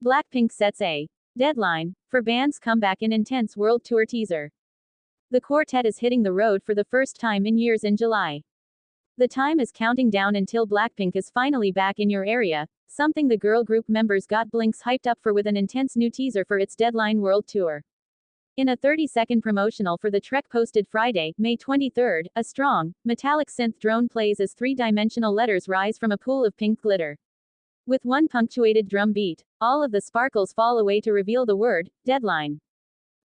Blackpink sets a deadline for band's comeback in intense world tour teaser. The quartet is hitting the road for the first time in years in July. The time is counting down until Blackpink is finally back in your area, something the girl group members got Blinks hyped up for with an intense new teaser for its Deadline World Tour. In a 30-second promotional for the trek posted Friday, May 23, a strong, metallic synth drone plays as three-dimensional letters rise from a pool of pink glitter. With one punctuated drum beat, all of the sparkles fall away to reveal the word, Deadline.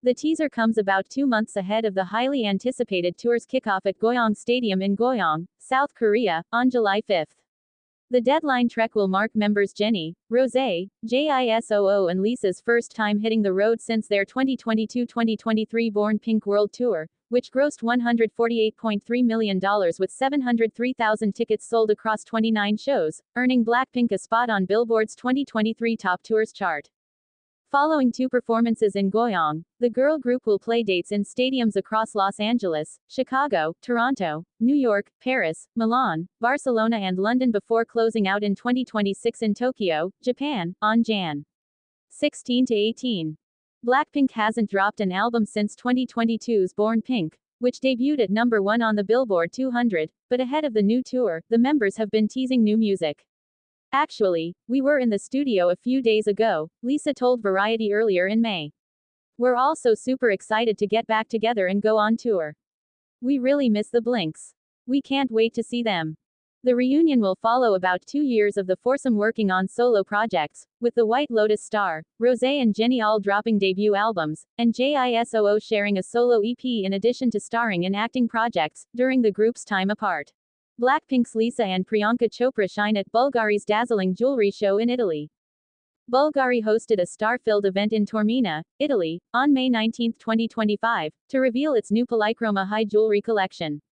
The teaser comes about 2 months ahead of the highly anticipated tour's kickoff at Goyang Stadium in Goyang, South Korea, on July 5. The Deadline trek will mark members JENNIE, ROSÉ, JISOO and LISA's first time hitting the road since their 2022-2023 Born Pink World Tour, which grossed $148.3 million with 703,000 tickets sold across 29 shows, earning Blackpink a spot on Billboard's 2023 Top Tours chart. Following 2 performances in Goyang, the girl group will play dates in stadiums across Los Angeles, Chicago, Toronto, New York, Paris, Milan, Barcelona and London before closing out in 2026 in Tokyo, Japan, on Jan. 16 to 18. Blackpink hasn't dropped an album since 2022's Born Pink, which debuted at number 1 on the Billboard 200, but ahead of the new tour, the members have been teasing new music. Actually, we were in the studio a few days ago, Lisa told Variety earlier in May. We're also super excited to get back together and go on tour. We really miss the Blinks. We can't wait to see them. The reunion will follow about 2 years of the foursome working on solo projects, with the White Lotus star, ROSÉ and JENNIE all dropping debut albums, and JISOO sharing a solo EP in addition to starring in acting projects, during the group's time apart. Blackpink's Lisa and Priyanka Chopra shine at Bulgari's dazzling jewelry show in Italy. Bulgari hosted a star-filled event in Taormina, Italy, on May 19, 2025, to reveal its new polychroma high jewelry collection.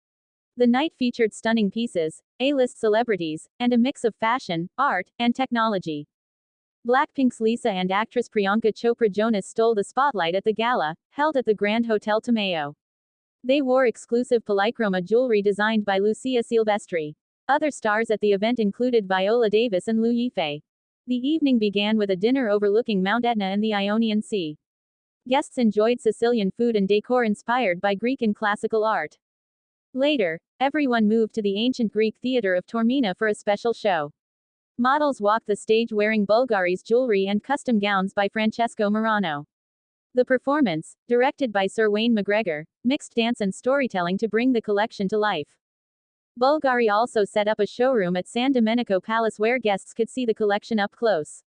The night featured stunning pieces, A-list celebrities, and a mix of fashion, art, and technology. Blackpink's Lisa and actress Priyanka Chopra Jonas stole the spotlight at the gala, held at the Grand Hotel Tomeo. They wore exclusive polychroma jewelry designed by Lucia Silvestri. Other stars at the event included Viola Davis and Liu Yifei. The evening began with a dinner overlooking Mount Etna and the Ionian Sea. Guests enjoyed Sicilian food and decor inspired by Greek and classical art. Later, everyone moved to the ancient Greek theater of Taormina for a special show. Models walked the stage wearing Bulgari's jewelry and custom gowns by Francesco Morano. The performance, directed by Sir Wayne McGregor, mixed dance and storytelling to bring the collection to life. Bulgari also set up a showroom at San Domenico Palace where guests could see the collection up close.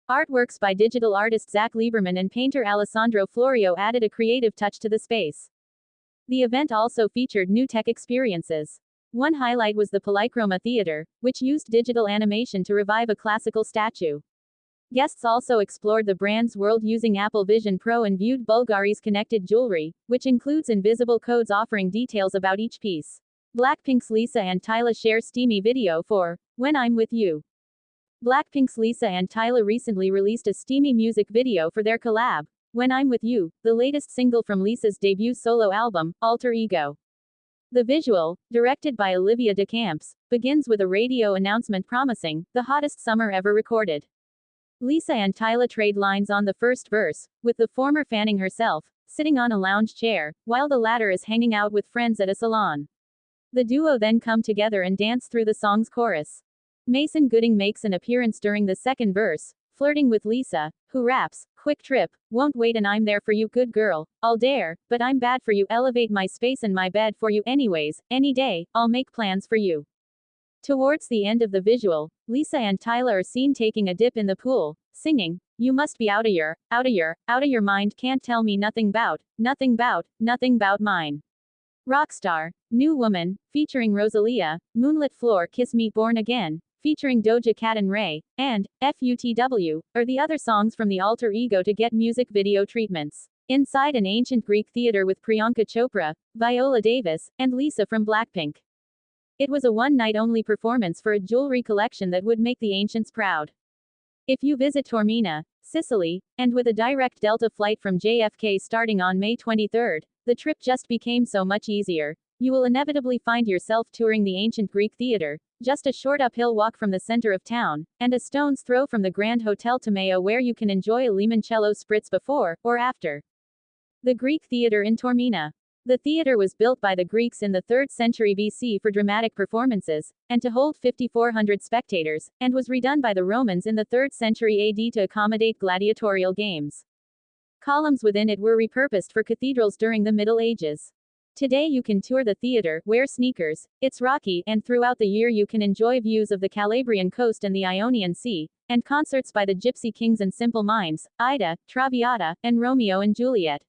Artworks by digital artist Zach Lieberman and painter Alessandro Florio added a creative touch to the space. The event also featured new tech experiences. One highlight was the Polychroma Theater, which used digital animation to revive a classical statue. Guests also explored the brand's world using Apple Vision Pro and viewed Bulgari's connected jewelry, which includes invisible codes offering details about each piece. Blackpink's Lisa and Tyla share steamy video for When I'm With You. Blackpink's Lisa and Tyla recently released a steamy music video for their collab, When I'm With You, the latest single from Lisa's debut solo album, Alter Ego. The visual, directed by Olivia de Camps, begins with a radio announcement promising the hottest summer ever recorded. Lisa and Tyla trade lines on the first verse, with the former fanning herself, sitting on a lounge chair, while the latter is hanging out with friends at a salon. The duo then come together and dance through the song's chorus. Mason Gooding makes an appearance during the second verse, flirting with Lisa, who raps, "Quick trip, won't wait and I'm there for you good girl, I'll dare, but I'm bad for you elevate my space and my bed for you anyways, any day, I'll make plans for you." Towards the end of the visual, Lisa and Tyla are seen taking a dip in the pool, singing, "You must be out of your mind can't tell me nothing bout mine." Rockstar, New Woman, featuring Rosalia, Moonlit Floor Kiss Me Born Again, featuring Doja Cat and Ray, and FUTW, are the other songs from the Alter Ego to get music video treatments. Inside an ancient Greek theater with Priyanka Chopra, Viola Davis, and Lisa from Blackpink. It was a one-night-only performance for a jewelry collection that would make the ancients proud. If you visit Taormina, Sicily, and with a direct Delta flight from JFK starting on May 23, the trip just became so much easier. you will inevitably find yourself touring the ancient Greek theater, just a short uphill walk from the center of town, and a stone's throw from the Grand Hotel Tomeo, where you can enjoy a limoncello spritz before, or after. The Greek Theater in Taormina. The theater was built by the Greeks in the 3rd century BC for dramatic performances, and to hold 5,400 spectators, and was redone by the Romans in the 3rd century AD to accommodate gladiatorial games. Columns within it were repurposed for cathedrals during the Middle Ages. Today you can tour the theater, wear sneakers, it's rocky, and throughout the year you can enjoy views of the Calabrian coast and the Ionian Sea, and concerts by the Gypsy Kings and Simple Minds, Ida, Traviata, and Romeo and Juliet.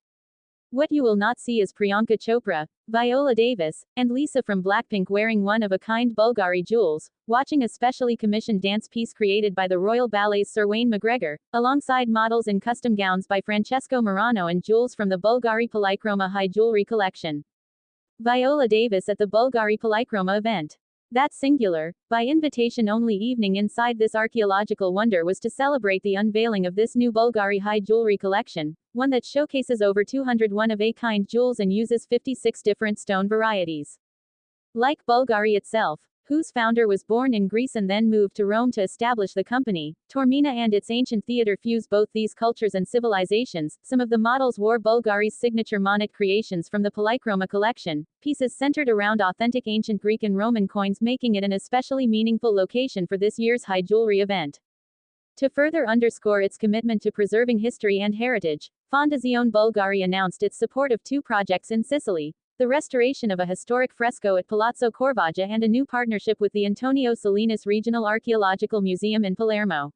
What you will not see is Priyanka Chopra, Viola Davis, and Lisa from BLACKPINK wearing one-of-a-kind Bulgari jewels, watching a specially commissioned dance piece created by the Royal Ballet's Sir Wayne McGregor, alongside models in custom gowns by Francesco Morano and jewels from the Bulgari Polychroma High Jewelry Collection. Viola Davis at the Bulgari Polychroma event. That singular, by invitation only evening inside this archaeological wonder was to celebrate the unveiling of this new Bulgari high jewelry collection, one that showcases over 200 one-of-a-kind jewels and uses 56 different stone varieties. Like Bulgari itself, whose founder was born in Greece and then moved to Rome to establish the company, Taormina and its ancient theater fuse both these cultures and civilizations. Some of the models wore Bulgari's signature monet creations from the Polychroma collection, pieces centered around authentic ancient Greek and Roman coins, making it an especially meaningful location for this year's high jewelry event. To further underscore its commitment to preserving history and heritage, Fondazione Bulgari announced its support of 2 projects in Sicily: the restoration of a historic fresco at Palazzo Corvaggia and a new partnership with the Antonio Salinas Regional Archaeological Museum in Palermo.